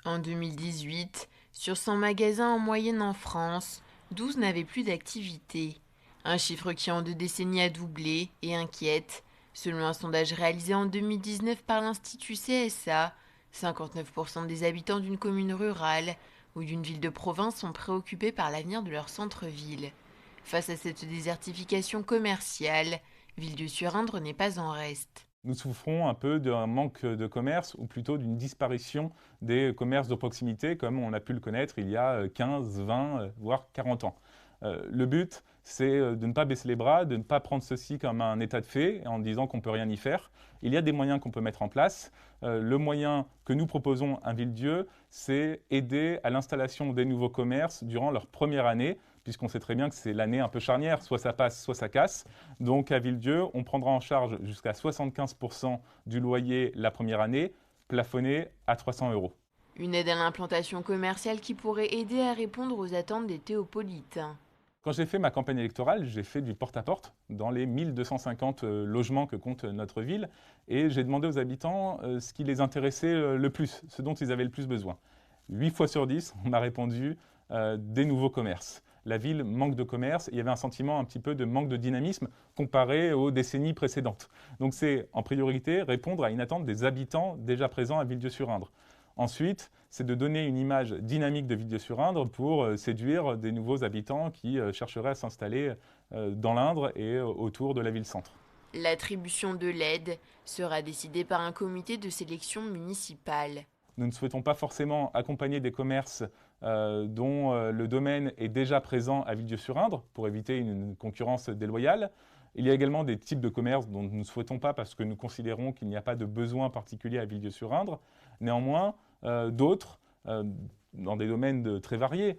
En 2018, sur 100 magasins en moyenne en France, 12 n'avaient plus d'activité. Un chiffre qui en 2 décennies a doublé et inquiète. Selon un sondage réalisé en 2019 par l'Institut CSA, 59% des habitants d'une commune rurale ou d'une ville de province sont préoccupés par l'avenir de leur centre-ville. Face à cette désertification commerciale, Villedieu-sur-Indre n'est pas en reste. Nous souffrons un peu d'un manque de commerce, ou plutôt d'une disparition des commerces de proximité, comme on a pu le connaître il y a 15, 20, voire 40 ans. Le but, c'est de ne pas baisser les bras, de ne pas prendre ceci comme un état de fait, en disant qu'on ne peut rien y faire. Il y a des moyens qu'on peut mettre en place. Le moyen que nous proposons à Villedieu, c'est aider à l'installation des nouveaux commerces durant leur première année, puisqu'on sait très bien que c'est l'année un peu charnière, soit ça passe, soit ça casse. Donc à Villedieu, on prendra en charge jusqu'à 75% du loyer la première année, plafonné à 300 euros. Une aide à l'implantation commerciale qui pourrait aider à répondre aux attentes des théopolitains. Quand j'ai fait ma campagne électorale, j'ai fait du porte-à-porte dans les 1250 logements que compte notre ville et j'ai demandé aux habitants ce qui les intéressait le plus, ce dont ils avaient le plus besoin. 8 fois sur 10, on m'a répondu des nouveaux commerces. La ville manque de commerce, il y avait un sentiment un petit peu de manque de dynamisme comparé aux décennies précédentes. Donc c'est en priorité répondre à une attente des habitants déjà présents à Villedieu-sur-Indre. Ensuite, c'est de donner une image dynamique de Villedieu-sur-Indre pour séduire des nouveaux habitants qui chercheraient à s'installer dans l'Indre et autour de la ville-centre. L'attribution de l'aide sera décidée par un comité de sélection municipale. Nous ne souhaitons pas forcément accompagner des commerces dont le domaine est déjà présent à Villedieu-sur-Indre pour éviter une concurrence déloyale. Il y a également des types de commerces dont nous ne souhaitons pas parce que nous considérons qu'il n'y a pas de besoin particulier à Villedieu-sur-Indre. Néanmoins, d'autres, dans des domaines très variés,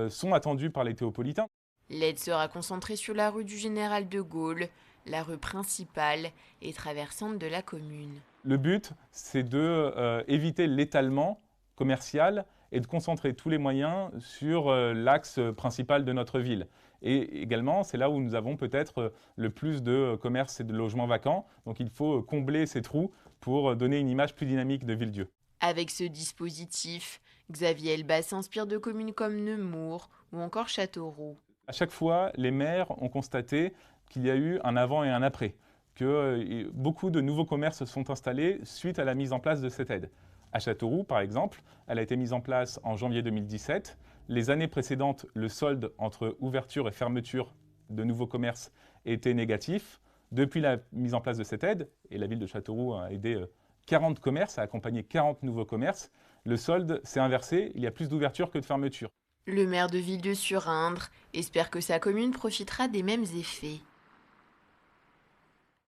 sont attendus par les théopolitains. L'aide sera concentrée sur la rue du Général de Gaulle, la rue principale et traversante de la commune. Le but, c'est de éviter l'étalement commercial et de concentrer tous les moyens sur l'axe principal de notre ville. Et également, c'est là où nous avons peut-être le plus de commerces et de logements vacants. Donc il faut combler ces trous pour donner une image plus dynamique de Villedieu. Avec ce dispositif, Xavier Elbaz s'inspire de communes comme Nemours ou encore Châteauroux. À chaque fois, les maires ont constaté qu'il y a eu un avant et un après, que beaucoup de nouveaux commerces sont installés suite à la mise en place de cette aide. À Châteauroux, par exemple, elle a été mise en place en janvier 2017. Les années précédentes, le solde entre ouverture et fermeture de nouveaux commerces était négatif. Depuis la mise en place de cette aide, et la ville de Châteauroux a aidé 40 commerces, a accompagné 40 nouveaux commerces, le solde s'est inversé, il y a plus d'ouverture que de fermeture. Le maire de Villedieu-sur-Indre espère que sa commune profitera des mêmes effets.